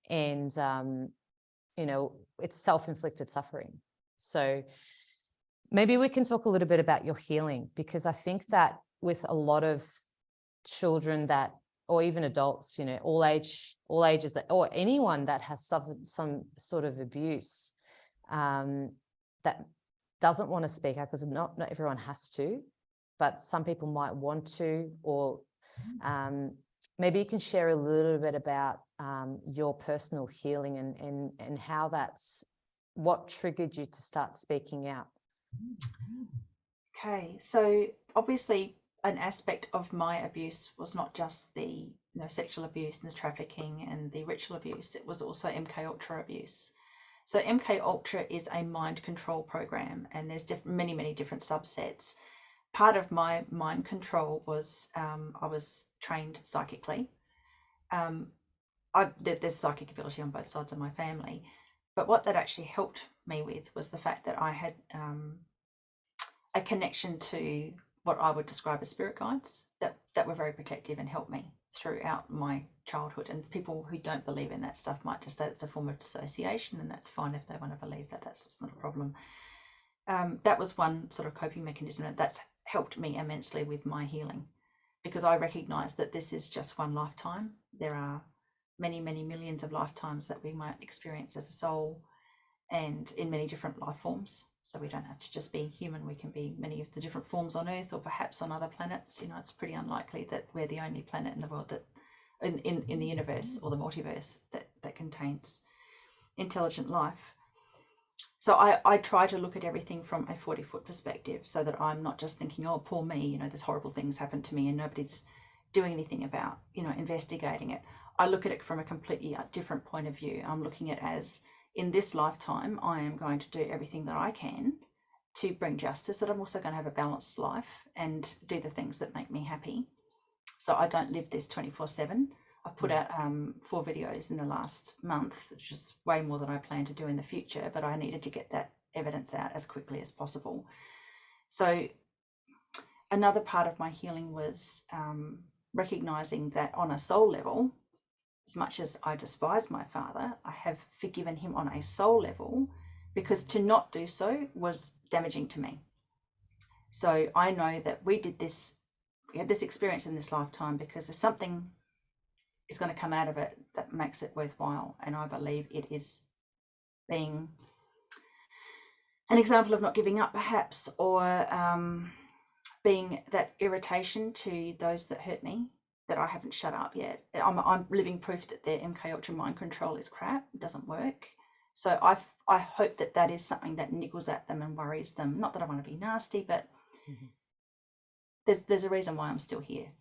and you know, it's self-inflicted suffering. So maybe we can talk a little bit about your healing, because I think that with a lot of children that, or even adults, you know, all ages, that, or anyone that has suffered some sort of abuse, that doesn't want to speak out, because not everyone has to, but some people might want to, or maybe you can share a little bit about your personal healing and how what triggered you to start speaking out. Okay, so obviously an aspect of my abuse was not just the sexual abuse and the trafficking and the ritual abuse, it was also MKUltra abuse. So MKUltra is a mind control program, and there's many different subsets. Part of my mind control was I was trained psychically. There's psychic ability on both sides of my family, but what that actually helped me with was the fact that I had a connection to what I would describe as spirit guides that were very protective and helped me throughout my childhood. And people who don't believe in that stuff might just say it's a form of dissociation, and that's fine if they want to believe that. That's not a problem. That was one sort of coping mechanism, and that's helped me immensely with my healing, because I recognize that this is just one lifetime. There are many millions of lifetimes that we might experience as a soul, and in many different life forms. So we don't have to just be human, we can be many of the different forms on Earth, or perhaps on other planets. You know, it's pretty unlikely that we're the only planet in the world that in the universe or the multiverse that contains intelligent life. So I try to look at everything from a 40-foot perspective, so that I'm not just thinking, oh, poor me, you know, there's horrible things happen to me and nobody's doing anything about, you know, investigating it. I look at it from a completely different point of view. I'm looking at it as, in this lifetime, I am going to do everything that I can to bring justice, but I'm also going to have a balanced life and do the things that make me happy. So I don't live this 24/7. I put out 4 videos in the last month, which is way more than I plan to do in the future, but I needed to get that evidence out as quickly as possible. So another part of my healing was recognizing that on a soul level, as much as I despise my father, I have forgiven him on a soul level, because to not do so was damaging to me. So I know that we had this experience in this lifetime because there's something is going to come out of it that makes it worthwhile. And I believe it is being an example of not giving up, perhaps, or being that irritation to those that hurt me, that I haven't shut up yet. I'm living proof that their MKUltra mind control is crap. It doesn't work. So I hope that is something that niggles at them and worries them. Not that I want to be nasty, but there's a reason why I'm still here.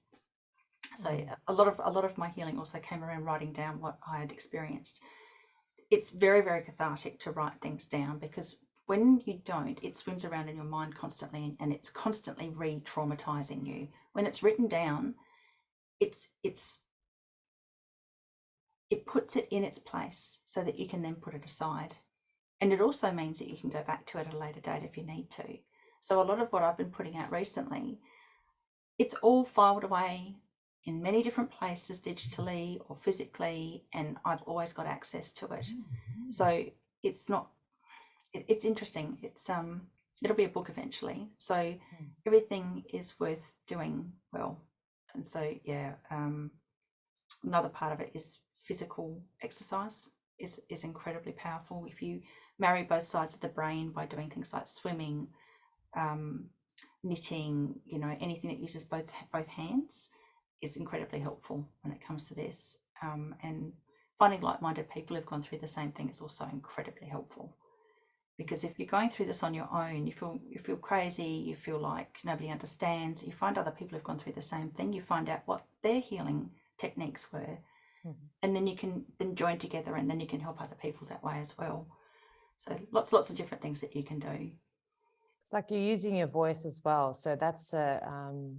So a lot of my healing also came around writing down what I had experienced. It's very cathartic to write things down, because when you don't, it swims around in your mind constantly, and it's constantly re-traumatizing you. When it's written down, it puts it in its place so that you can then put it aside. And it also means that you can go back to it at a later date if you need to. So a lot of what I've been putting out recently, it's all filed away in many different places, digitally or physically, and I've always got access to it. So it's interesting. It'll be a book eventually. So everything is worth doing well. And so, yeah, another part of it is physical exercise is incredibly powerful. If you marry both sides of the brain by doing things like swimming, knitting, you know, anything that uses both hands is incredibly helpful when it comes to this. And finding like-minded people who've gone through the same thing is also incredibly helpful. Because if you're going through this on your own, you feel crazy, you feel like nobody understands. You find other people who've gone through the same thing, you find out what their healing techniques were, and then you can join together, and then you can help other people that way as well. So lots of different things that you can do. It's like you're using your voice as well. So that's because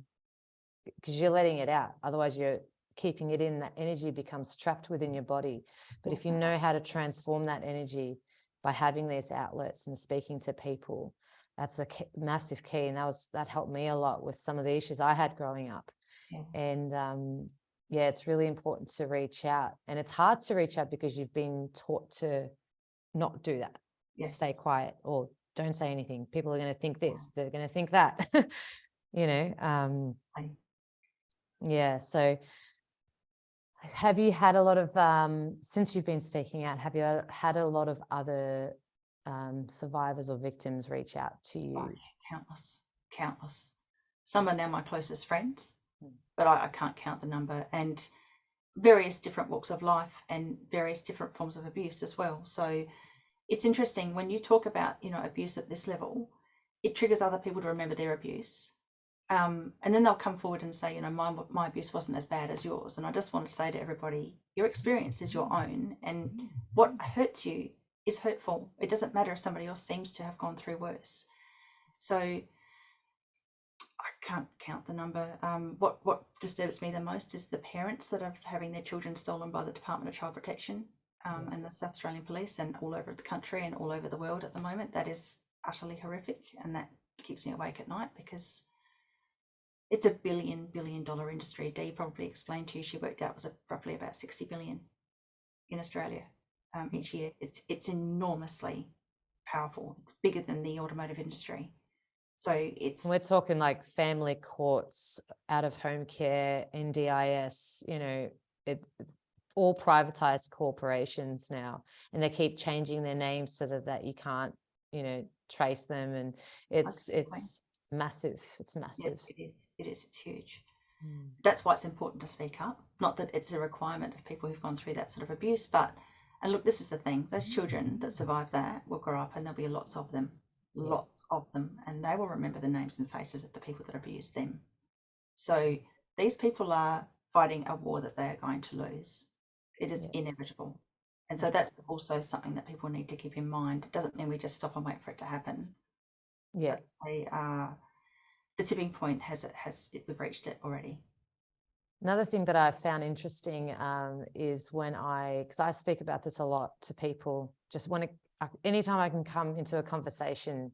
you're letting it out. Otherwise, you're keeping it in. That energy becomes trapped within your body. But if you know how to transform that energy by having these outlets and speaking to people, that's a massive key. And that helped me a lot with some of the issues I had growing up. And yeah, it's really important to reach out. And it's hard to reach out because you've been taught to not do that. Stay quiet or don't say anything. People are going to think this, they're going to think that, you know. Yeah. So have you had a lot of, since you've been speaking out, have you had a lot of other survivors or victims reach out to you? Oh, countless. Some are now my closest friends, but I can't count the number, and various different walks of life and various different forms of abuse as well. So it's interesting when you talk about, you know, abuse at this level, it triggers other people to remember their abuse. And then they'll come forward and say, you know, my abuse wasn't as bad as yours. And I just want to say to everybody, your experience is your own, and what hurts you is hurtful. It doesn't matter if somebody else seems to have gone through worse. So I can't count the number. What disturbs me the most is the parents that are having their children stolen by the Department of Child Protection and the South Australian Police, and all over the country and all over the world at the moment. That is utterly horrific, and that keeps me awake at night, because it's a billion dollar industry. Dee probably explained to you, she worked out it was roughly about 60 billion in Australia each year. It's enormously powerful. It's bigger than the automotive industry. So we're talking like family courts, out of home care, NDIS, you know, all privatized corporations now, and they keep changing their names so that you can't, you know, trace them, and it's massive. It's massive. Yeah, it is. It's huge. That's why it's important to speak up. Not that it's a requirement of people who've gone through that sort of abuse, but, and look, this is the thing, those children that survive that will grow up, and there'll be lots of them, and they will remember the names and faces of the people that abused them. So these people are fighting a war that they are going to lose. It is inevitable. And so that's also something that people need to keep in mind. It doesn't mean we just stop and wait for it to happen. Yeah. They are, the tipping point we've reached it already. Another thing that I found interesting is because I speak about this a lot to people, just anytime I can come into a conversation,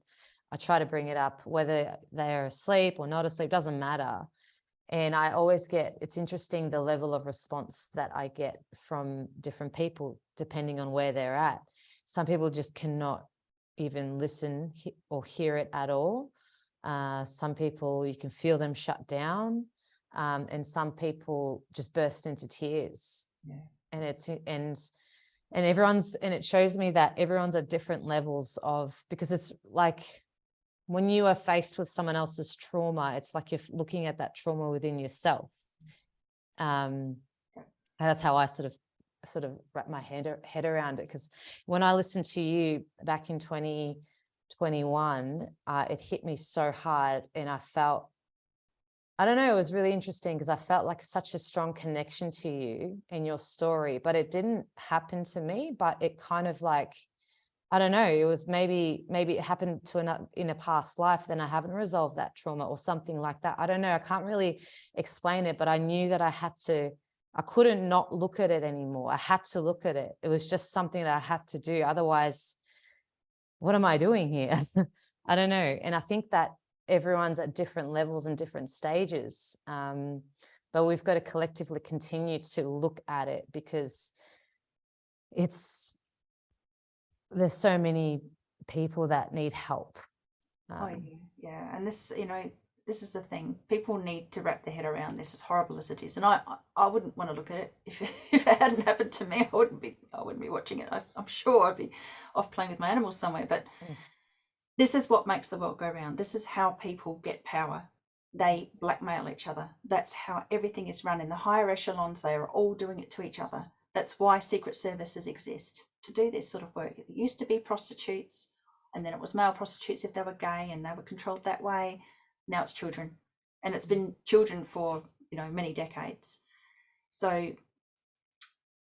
I try to bring it up, whether they're asleep or not asleep, doesn't matter. And I always it's interesting the level of response that I get from different people, depending on where they're at. Some people just cannot even listen or hear it at all. Some people, you can feel them shut down. And some people just burst into tears. Yeah. And it shows me that everyone's at different levels because it's like, when you are faced with someone else's trauma, it's like you're looking at that trauma within yourself. And that's how I sort of wrap my head around it. Because when I listened to you back in 2021, it hit me so hard, and I felt, I don't know, it was really interesting because I felt like such a strong connection to you and your story, but it didn't happen to me. But it kind of like, I don't know, it was maybe it happened in a past life, then I haven't resolved that trauma or something like that. I don't know. I can't really explain it, but I knew that I couldn't not look at it anymore. I had to look at it. It was just something that I had to do. Otherwise, what am I doing here? I don't know. And I think that everyone's at different levels and different stages. But we've got to collectively continue to look at it, because there's so many people that need help. Yeah. And this, you know, this is the thing. People need to wrap their head around this, as horrible as it is. And I wouldn't want to look at it. If it hadn't happened to me, I wouldn't be watching it. I'm sure I'd be off playing with my animals somewhere. But this is what makes the world go round. This is how people get power. They blackmail each other. That's how everything is run. In the higher echelons, they are all doing it to each other. That's why secret services exist, to do this sort of work. It used to be prostitutes, and then it was male prostitutes if they were gay, and they were controlled that way. Now it's children, and it's been children for, you know, many decades. So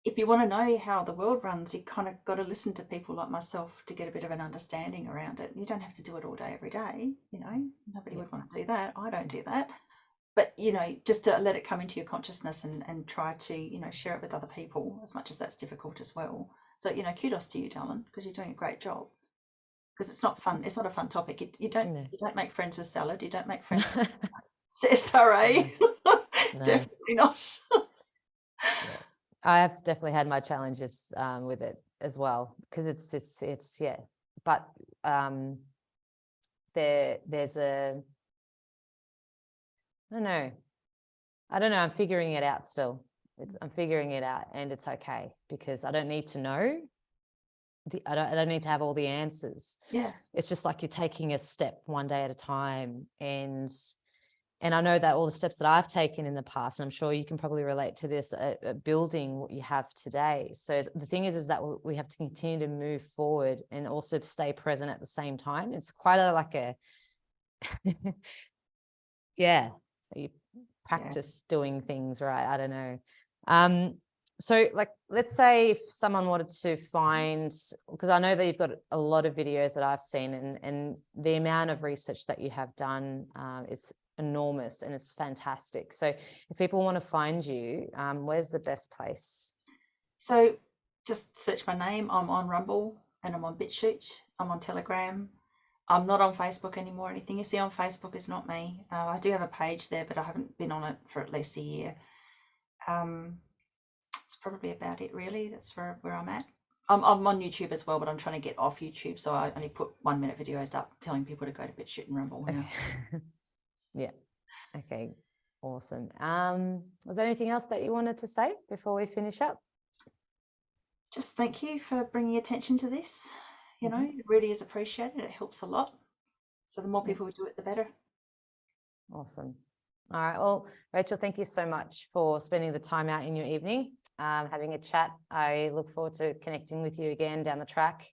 if you want to know how the world runs, you kind of got to listen to people like myself to get a bit of an understanding around it. You don't have to do it all day, every day. You know, nobody would want to do that. I don't do that. But, you know, just to let it come into your consciousness and try to, you know, share it with other people, as much as that's difficult as well. So, you know, kudos to you, darling, because you're doing a great job. Because it's not fun. It's not a fun topic. You don't make friends with salad. You don't make friends with SRA. No. Definitely not. I have definitely had my challenges with it as well, because it's But there's a, I don't know. I'm figuring it out still. I'm figuring it out, and it's okay because I don't need to know. I don't need to have all the answers. Yeah. It's just like you're taking a step one day at a time, and I know that all the steps that I've taken in the past, and I'm sure you can probably relate to this, building what you have today. So the thing is that we have to continue to move forward and also stay present at the same time. It's quite like a, yeah, you practice doing things right. I don't know. So like, let's say if someone wanted to find, because I know that you've got a lot of videos that I've seen, and the amount of research that you have done is enormous and it's fantastic. So if people want to find you, where's the best place? So just search my name. I'm on Rumble and I'm on BitChute. I'm on Telegram. I'm not on Facebook anymore. Anything you see on Facebook is not me. I do have a page there, but I haven't been on it for at least a year. It's probably about it, really. That's where I'm at. I'm on YouTube as well, but I'm trying to get off YouTube, so I only put 1-minute videos up telling people to go to BitChute and Rumble now. Yeah. Okay. Awesome. Was there anything else that you wanted to say before we finish up? Just thank you for bringing attention to this. You know, it really is appreciated. It helps a lot. So the more people who do it, the better. Awesome. All right. Well, Rachel, thank you so much for spending the time out in your evening, having a chat. I look forward to connecting with you again down the track.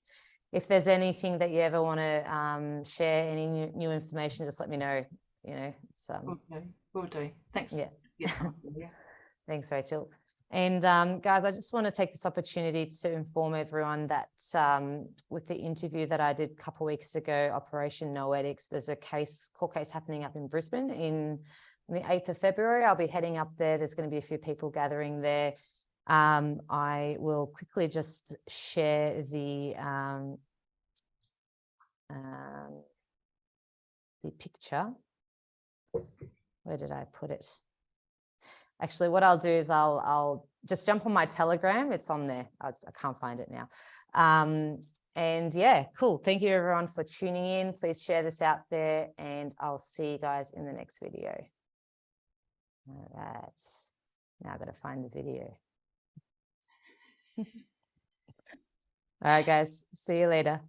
If there's anything that you ever want to share, any new information, just let me know. You know, it's Will do. Thanks. Yeah. Thanks, Rachel. And guys, I just want to take this opportunity to inform everyone that with the interview that I did a couple of weeks ago, Operation Noetics, there's a court case happening up in Brisbane on the 8th of February. I'll be heading up there. There's going to be a few people gathering there. I will quickly just share the picture. Where did I put it? Actually, what I'll do is I'll just jump on my Telegram. It's on there. I can't find it now. And yeah, cool. Thank you everyone for tuning in. Please share this out there, and I'll see you guys in the next video. All right. Now I've got to find the video. All right, guys. See you later.